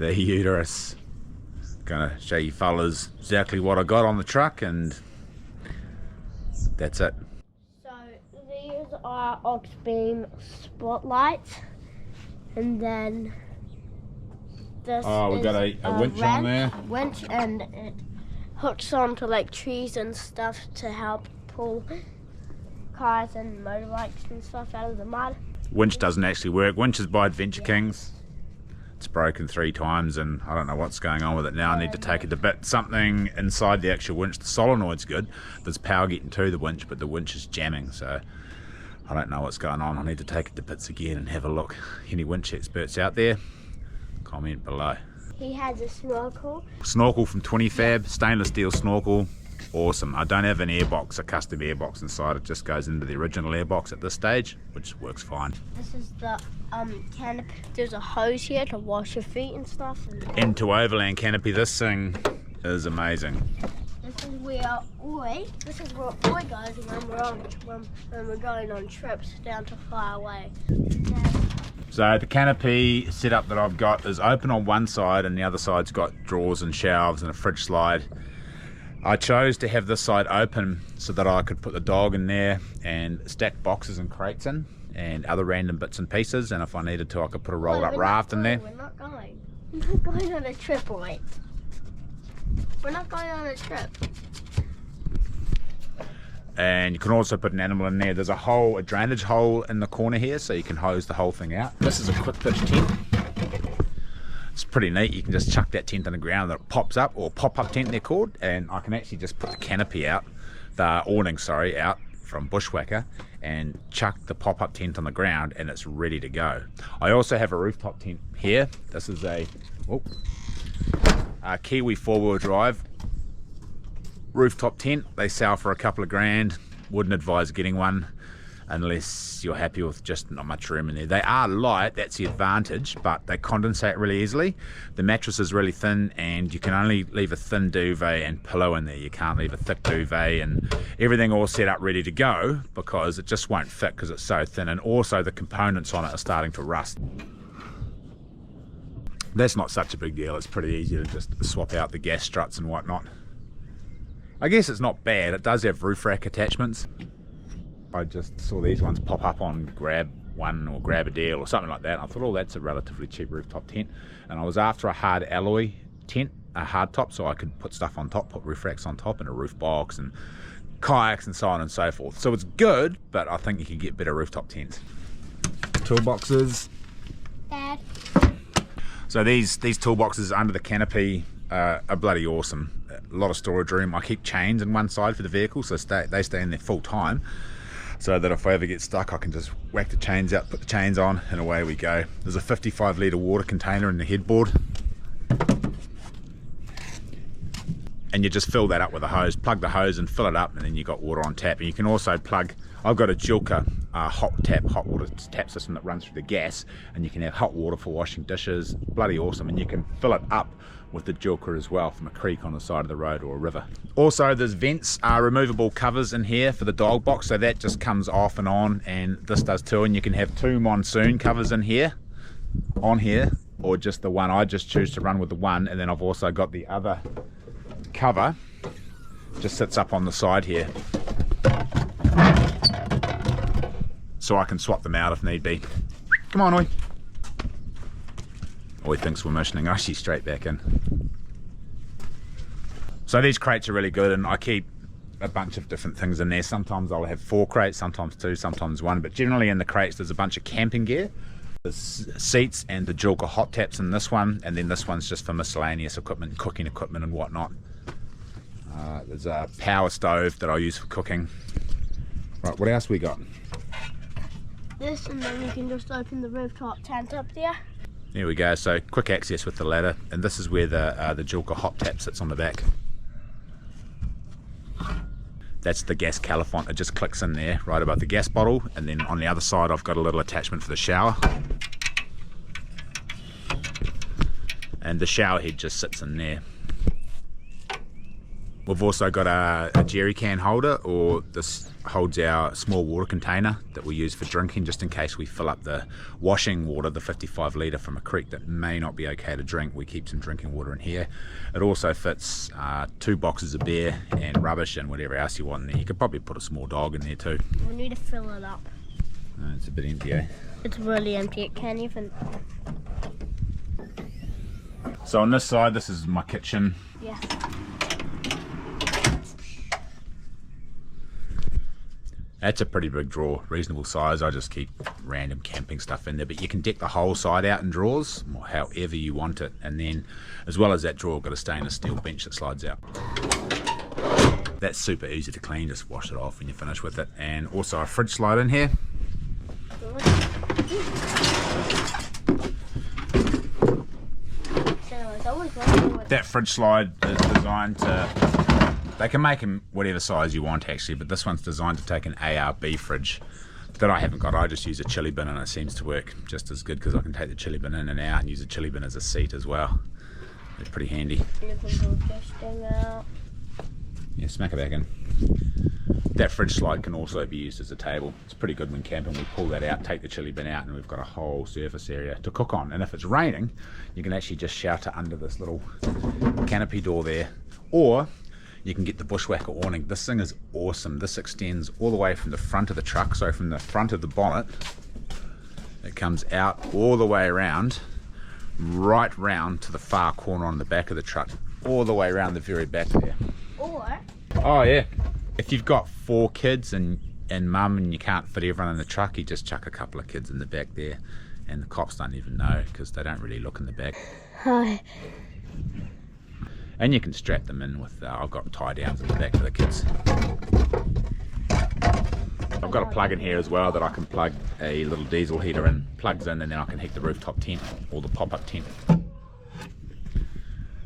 the uterus. Gonna show you fellas exactly what I got on the truck, and that's it. So these are Auxbeam Spotlights, and then this we got a winch on there. Winch, and it hooks onto like trees and stuff to help pull cars and motorbikes and stuff out of the mud. Winch doesn't actually work. Winch is by Adventure Kings. It's broken 3 times and I don't know what's going on with it now. I need to take it to bit. Something inside the actual winch, the solenoid's good. There's power getting to the winch, but the winch is jamming, so I don't know what's going on. I need to take it to bits again and have a look. Any winch experts out there, comment below. He has a snorkel. Snorkel from 20 Fab, stainless steel snorkel. Awesome. I don't have an airbox, a custom airbox inside. It just goes into the original airbox at this stage, which works fine. This is the canopy. There's a hose here to wash your feet and stuff. Into overland canopy. This thing is amazing. This is where Oi goes when we're going on trips down to far away. So the canopy setup that I've got is open on one side, and the other side's got drawers and shelves and a fridge slide. I chose to have this side open so that I could put the dog in there and stack boxes and crates in and other random bits and pieces, and if I needed to I could put a rolled up raft in there. We're not going on a trip, wait. We're not going on a trip. And you can also put an animal in there. There's a drainage hole in the corner here, so you can hose the whole thing out. This is a quick pitch tent. It's pretty neat. You can just chuck that tent on the ground that it pops up, or pop-up tent they're called, and I can actually just put the canopy out, the awning, sorry, out from Bushwhacker, and chuck the pop-up tent on the ground, and it's ready to go. I also have a rooftop tent here. This is a Kiwi 4-wheel drive rooftop tent. They sell for a couple of grand. Wouldn't advise getting one unless you're happy with just not much room in there. They are light, that's the advantage, but they condensate really easily. The mattress is really thin, and you can only leave a thin duvet and pillow in there. You can't leave a thick duvet and everything all set up ready to go, because it just won't fit because it's so thin, and also the components on it are starting to rust. That's not such a big deal. It's pretty easy to just swap out the gas struts and whatnot. I guess it's not bad. It does have roof rack attachments. I just saw these ones pop up on Grab One or Grab a Deal or something like that. I thought, oh, that's a relatively cheap rooftop tent. And I was after a hard alloy tent, a hard top, so I could put stuff on top, put roof racks on top, and a roof box and kayaks and so on and so forth. So it's good, but I think you can get better rooftop tents. Toolboxes. Dad. So these toolboxes under the canopy are bloody awesome. A lot of storage room. I keep chains in one side for the vehicle, so they stay in there full time, so that if I ever get stuck I can just whack the chains out, put the chains on, and away we go. There's a 55 litre water container in the headboard, and you just fill that up with a hose, plug the hose and fill it up, and then you got water on tap. And you can also plug, I've got a Jilka hot water tap system that runs through the gas, and you can have hot water for washing dishes. Bloody awesome. And you can fill it up with the Jilka as well from a creek on the side of the road or a river. Also there's vents, removable covers in here for the dog box, so that just comes off and on, and this does too. And you can have 2 monsoon covers in here, on here, or just the one. I just choose to run with the one, and then I've also got the other cover, just sits up on the side here, so I can swap them out if need be. Come on, Oi. Oi thinks we're missioning. Oh, she's straight back in. So these crates are really good, and I keep a bunch of different things in there. Sometimes I'll have 4 crates, sometimes 2, sometimes 1, but generally in the crates there's a bunch of camping gear. There's seats and the Jilka hot taps in this one, and then this one's just for miscellaneous equipment, cooking equipment and whatnot. There's a power stove that I use for cooking. Right, what else we got? This, and then you can just open the rooftop tent up there. There we go, so quick access with the ladder, and this is where the Jilka hot tap sits on the back. That's the gas caliphant. It just clicks in there right above the gas bottle, and then on the other side I've got a little attachment for the shower, and the shower head just sits in there. We've also got a jerry can holder, or this holds our small water container that we use for drinking, just in case we fill up the washing water, the 55 litre from a creek that may not be okay to drink. We keep some drinking water in here. It also fits 2 boxes of beer and rubbish and whatever else you want in there. You could probably put a small dog in there too. We need to fill it up. It's a bit empty, eh? It's really empty. It can't even... So on this side, this is my kitchen. Yes. That's a pretty big drawer, reasonable size. I just keep random camping stuff in there, but you can deck the whole side out in drawers, or however you want it. And then, as well as that drawer, I've got a stainless steel bench that slides out. That's super easy to clean, just wash it off when you're finished with it. And also a fridge slide in here. That fridge slide is designed to, they can make them whatever size you want actually, but this one's designed to take an ARB fridge that I haven't got. I just use a chili bin and it seems to work just as good, because I can take the chili bin in and out and use the chili bin as a seat as well. It's pretty handy. You can pull this thing out. Yeah, smack it back in. That fridge slide can also be used as a table. It's pretty good when camping. We pull that out, take the chili bin out, and we've got a whole surface area to cook on. And if it's raining, you can actually just shelter under this little canopy door there. Or you can get the bushwhacker awning. This thing is awesome. This extends all the way from the front of the truck, so from the front of the bonnet, it comes out all the way around, right round to the far corner on the back of the truck, all the way around the very back there. Or... Oh yeah, if you've got 4 kids and mum and you can't fit everyone in the truck, you just chuck a couple of kids in the back there, and the cops don't even know because they don't really look in the back. Hi. And you can strap them in with, I've got tie downs in the back for the kids. I've got a plug in here as well that I can plug a little diesel heater in, plugs in, and then I can heat the rooftop tent or the pop-up tent.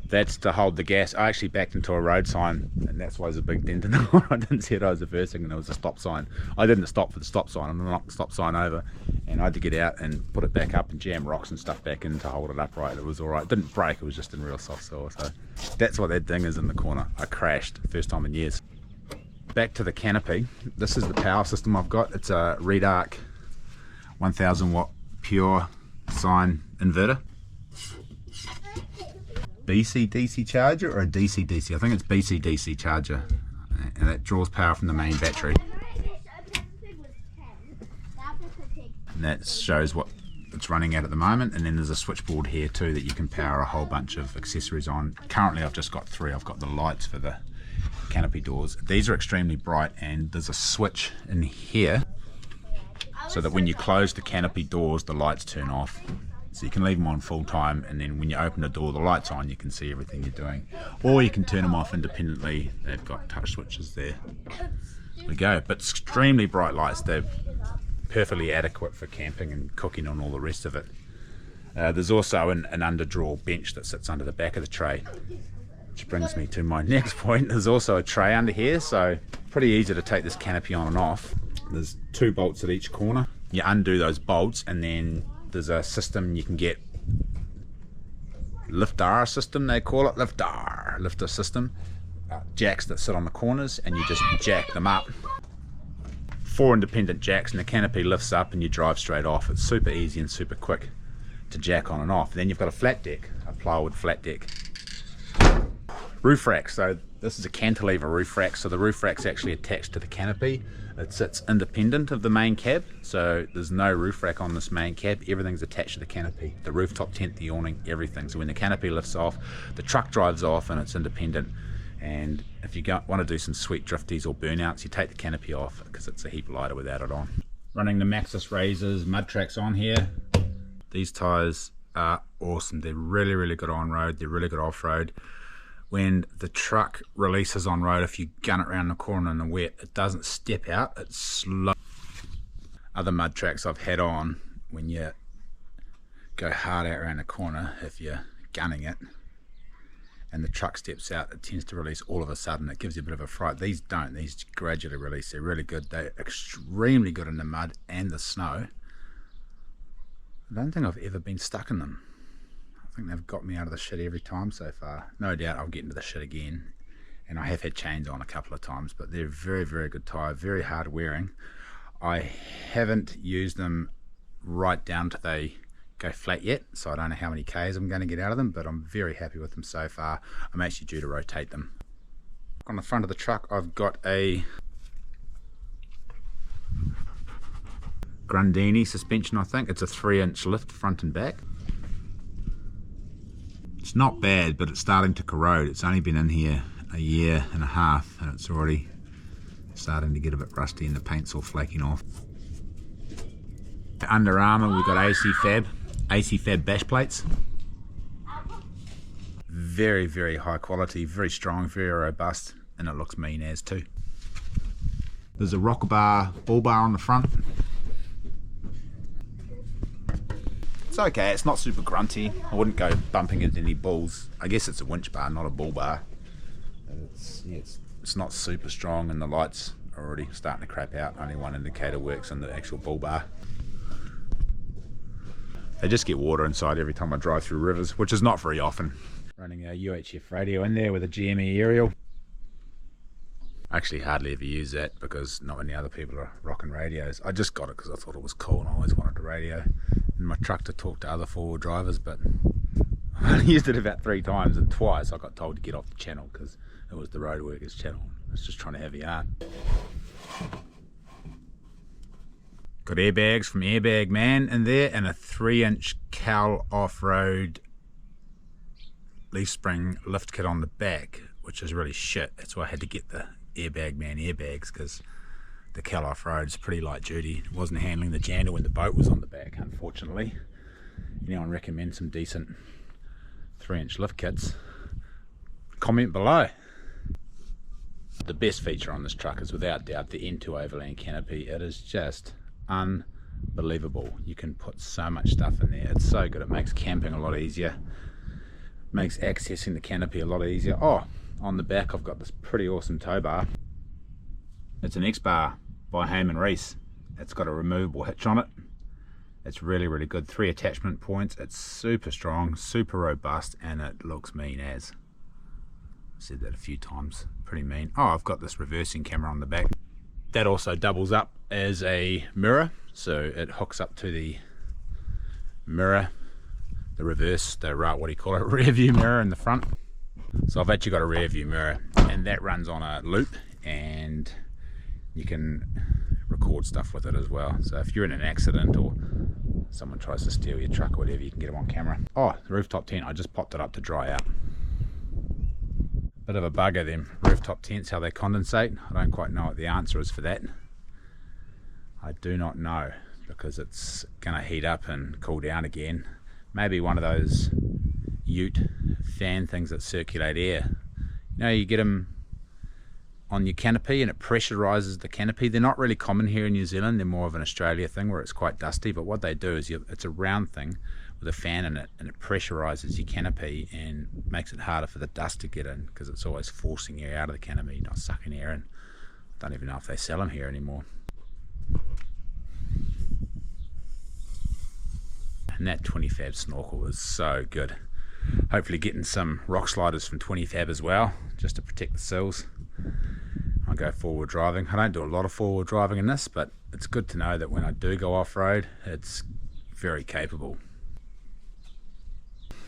That's to hold the gas. I actually backed into a road sign, and that's why there's a big dent in the corner. I didn't see it, I was reversing, and there was a stop sign. I didn't stop for the stop sign, I knocked the stop sign over, and I had to get out and put it back up and jam rocks and stuff back in to hold it upright. It was alright. It didn't break, it was just in real soft soil. So that's what that ding is in the corner. I crashed, first time in years. Back to the canopy. This is the power system I've got. It's a Redarc 1000 watt pure sine inverter. BC DC charger or a DC DC? I think it's BC DC charger, and that draws power from the main battery. And that shows what it's running at the moment, and then there's a switchboard here too that you can power a whole bunch of accessories on. Currently I've just got 3. I've got the lights for the canopy doors. These are extremely bright, and there's a switch in here so that when you close the canopy doors the lights turn off. So you can leave them on full time, and then when you open the door, the light's on, you can see everything you're doing. Or you can turn them off independently. They've got touch switches there. There we go. But extremely bright lights. They're perfectly adequate for camping and cooking and all the rest of it. There's also an underdrawer bench that sits under the back of the tray, which brings me to my next point. There's also a tray under here, so pretty easy to take this canopy on and off. There's 2 bolts at each corner. You undo those bolts, and then there's a system you can get, lifter system they call it, lifter system, jacks that sit on the corners, and you just jack them up. 4 independent jacks, and the canopy lifts up and you drive straight off. It's super easy and super quick to jack on and off. And then you've got a flat deck, a plywood flat deck. Roof rack, so this is a cantilever roof rack, so the roof rack's actually attached to the canopy. It sits independent of the main cab, so there's no roof rack on this main cab. Everything's attached to the canopy, the rooftop tent, the awning, everything. So when the canopy lifts off, the truck drives off and it's independent. And if you want to do some sweet drifties or burnouts, you take the canopy off because it's a heap lighter without it on. Running the Maxxis Razors mud tracks on here. These tyres are awesome. They're really, really good on road. They're really good off road. When the truck releases on road, if you gun it around the corner in the wet, it doesn't step out, it's slow. Other mud tracks I've had on, when you go hard out around the corner, if you're gunning it and the truck steps out, it tends to release all of a sudden. It gives you a bit of a fright. These don't, these gradually release. They're really good. They're extremely good in the mud and the snow. I don't think I've ever been stuck in them. I think they've got me out of the shit every time so far. No doubt I'll get into the shit again and I have had chains on a couple of times, but they're very, very good tyre, very hard wearing. I haven't used them right down to they go flat yet, so I don't know how many Ks I'm going to get out of them, but I'm very happy with them so far. I'm actually due to rotate them. On the front of the truck I've got a Grundini suspension, I think. It's a 3-inch lift front and back. It's not bad, but it's starting to corrode. It's only been in here a year and a half and it's already starting to get a bit rusty and the paint's all flaking off. Under Armour we've got AC Fab bash plates. Very, very high quality, very strong, very robust, and it looks mean as too. There's a rocker bar, bull bar on the front. It's okay, it's not super grunty. I wouldn't go bumping into any bulls. I guess it's a winch bar, not a bull bar. It's not super strong, and the lights are already starting to crap out. Only one indicator works on the actual bull bar. They just get water inside every time I drive through rivers, which is not very often. Running a UHF radio in there with a GME aerial. I actually hardly ever use that because not many other people are rocking radios. I just got it because I thought it was cool and I always wanted a radio in my truck to talk to other four-wheel drivers, but I used it about 3 times, and twice I got told to get off the channel because it was the road workers channel. I was just trying to have a yarn. Got airbags from Airbag Man in there, and a 3-inch Cal off-road leaf spring lift kit on the back, which is really shit. That's why I had to get the Airbag Man airbags, because the Cal off-road is pretty light duty. It wasn't handling the jandal when the boat was on the back, unfortunately. Anyone recommend some decent 3-inch lift kits? Comment below. The best feature on this truck is without doubt the N2 overland canopy. It is just unbelievable. You can put so much stuff in there. It's so good. It makes camping a lot easier, makes accessing the canopy a lot easier. Oh, on the back I've got this pretty awesome tow bar. It's an X-Bar by Hayman Reese. It's got a removable hitch on it. It's really, really good. 3 attachment points. It's super strong, super robust, and it looks mean as. I've said that a few times. Pretty mean. Oh, I've got this reversing camera on the back. That also doubles up as a mirror, so it hooks up to the mirror, the reverse, the right, what do you call it, rear view mirror in the front. So I've actually got a rear view mirror, and that runs on a loop, and you can record stuff with it as well. So if you're in an accident or someone tries to steal your truck or whatever, you can get them on camera. Oh, the rooftop tent, I just popped it up to dry out. Bit of a bugger, them rooftop tents, how they condensate. I don't quite know what the answer is for that. I do not know, because it's going to heat up and cool down again. Maybe one of those ute fan things that circulate air. You know, you get them on your canopy and it pressurizes the canopy. They're not really common here in New Zealand. They're more of an Australia thing where it's quite dusty, but what they do is it's a round thing with a fan in it, and it pressurizes your canopy and makes it harder for the dust to get in, because it's always forcing air out of the canopy, not sucking air in. I don't even know if they sell them here anymore. And that 20 Fab Snorkel is so good. Hopefully getting some rock sliders from 20 Fab as well, just to protect the sills. I'll go forward driving. I don't do a lot of forward driving in this, but it's good to know that when I do go off-road, it's very capable.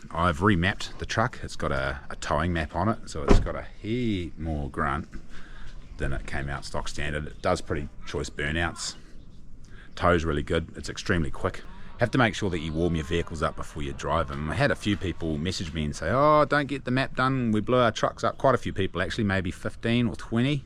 I've remapped the truck. It's got a towing map on it, so it's got a heap more grunt than it came out stock standard. It does pretty choice burnouts. Tow's really good. It's extremely quick. Have to make sure that you warm your vehicles up before you drive them. I had a few people message me and say, oh, don't get the map done. We blew our trucks up. Quite a few people actually, maybe 15 or 20.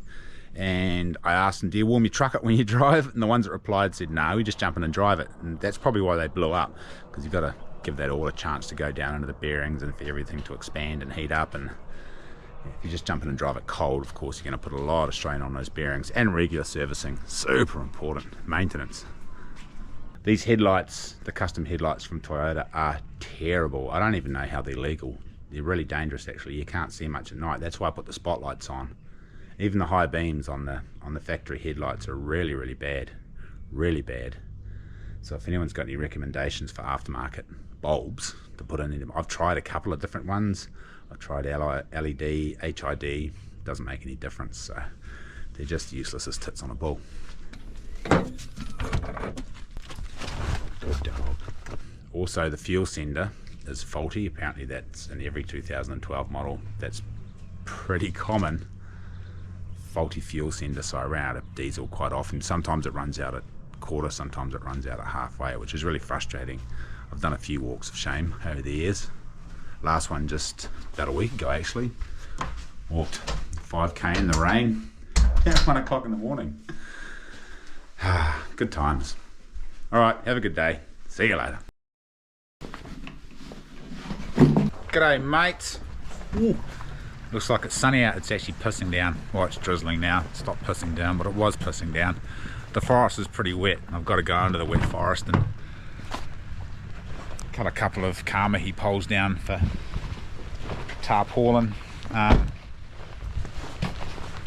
And I asked them, do you warm your truck up when you drive? And the ones that replied said, no, we just jump in and drive it. And that's probably why they blew up, because you've got to give that all a chance to go down into the bearings and for everything to expand and heat up. And if you just jump in and drive it cold, of course, you're going to put a lot of strain on those bearings. And regular servicing, super important. Maintenance. These headlights, the custom headlights from Toyota, are terrible. I don't even know how they're legal. They're really dangerous actually. You can't see much at night. That's why I put the spotlights on. Even the high beams on the factory headlights are really, really bad. Really bad. So if anyone's got any recommendations for aftermarket bulbs to put in them, I've tried a couple of different ones. I've tried LED, HID, doesn't make any difference. So they're just useless as tits on a bull. Good dog. Also, the fuel sender is faulty. Apparently that's in every 2012 model. That's pretty common. Faulty fuel sender, so I ran out of diesel quite often. Sometimes it runs out at quarter, sometimes it runs out at halfway, which is really frustrating. I've done a few walks of shame over the years. Last one just about a week ago actually. Walked 5k in the rain at 1 o'clock in the morning. Good times. Alright, have a good day. See you later. G'day mates. Ooh. Looks like it's sunny out. It's actually pissing down. Well, it's drizzling now. It stopped pissing down, but it was pissing down. The forest is pretty wet. I've got to go into the wet forest and cut a couple of kamahi poles down for tarpaulin.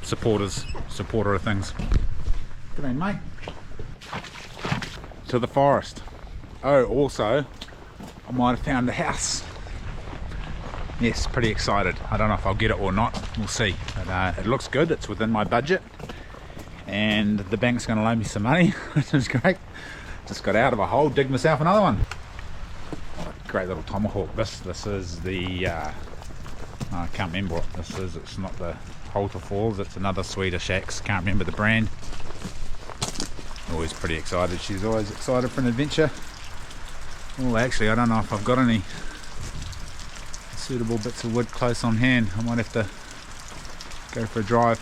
Supporter of things. G'day mate. To the forest. Oh, also I might have found a house. Yes, pretty excited. I don't know if I'll get it or not, we'll see, but it looks good. It's within my budget and the bank's going to loan me some money, which is great. Just got out of a hole, digged myself another one. Great little tomahawk. This is the I can't remember what this is. It's not the Halter Falls, it's another Swedish axe. Can't remember the brand. Always pretty excited. She's always excited for an adventure. Well, actually I don't know if I've got any suitable bits of wood close on hand. I might have to go for a drive.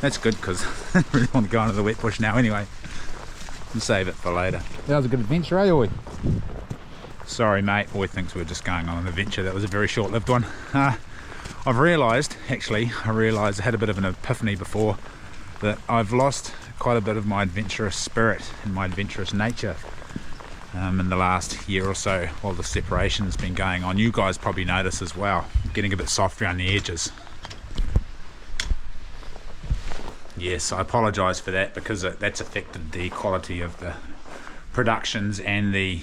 That's good because I don't really want to go into the wet bush now anyway. And save it for later. That was a good adventure, eh, Oi? Sorry mate, Oi thinks we're just going on an adventure. That was a very short-lived one. I've realised, I had a bit of an epiphany before, that I've lost quite a bit of my adventurous spirit and my adventurous nature in the last year or so while the separation's been going on. You guys probably notice as well, getting a bit soft around the edges. Yes, I apologise for that because that's affected the quality of the productions and the...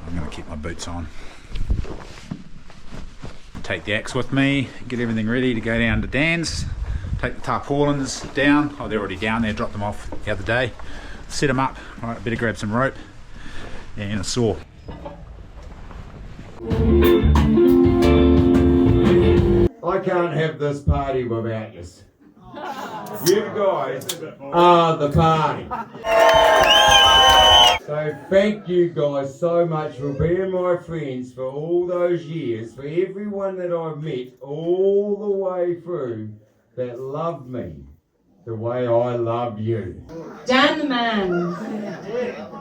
I'm going to keep my boots on. Take the axe with me, get everything ready to go down to Dan's, take the tarpaulins down. Oh, they're already down there, dropped them off the other day. Set them up. All right, better grab some rope and a saw. I can't have this party without you. You guys are the party. So thank you guys so much for being my friends for all those years, for everyone that I've met all the way through that loved me the way I love you. Dan the man,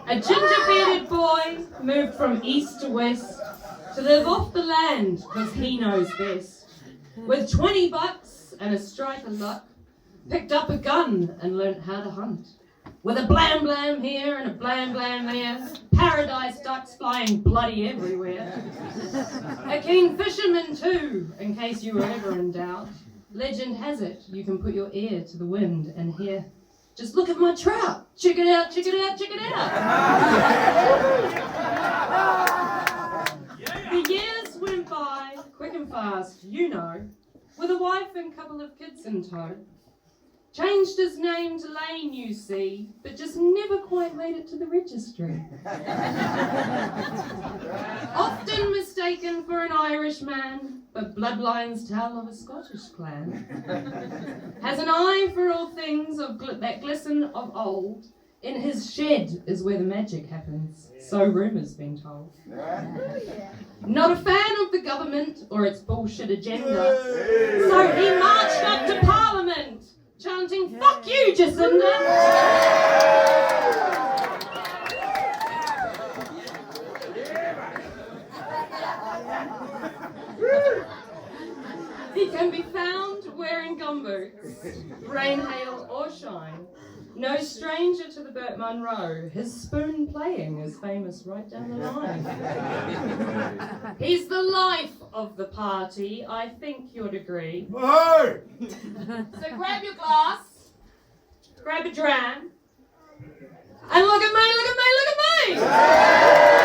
a ginger-bearded boy, moved from east to west to live off the land because he knows best. With 20 bucks and a strike of luck, picked up a gun and learnt how to hunt. With a blam blam here and a blam blam there, paradise ducks flying bloody everywhere. A keen fisherman too, in case you were ever in doubt. Legend has it, you can put your ear to the wind and hear, just look at my trout, check it out, check it out, check it out. The years went by, quick and fast, you know, with a wife and couple of kids in tow. Changed his name to Lane, you see, but just never quite made it to the registry. Often mistaken for an Irish man, but bloodlines tell of a Scottish clan. Has an eye for all things of that glisten of old. In his shed is where the magic happens, so rumour's been told. Not a fan of the government or its bullshit agenda, so he marched up to Parliament, chanting, "Fuck you, Jacinda!" He can be found wearing gumboots, rain, hail or shine. No stranger to the Burt Munro, his spoon playing is famous right down the line. He's the life of the party, I think you'd agree. Whoa! So grab your glass, grab a dram, and look at me, look at me, look at me!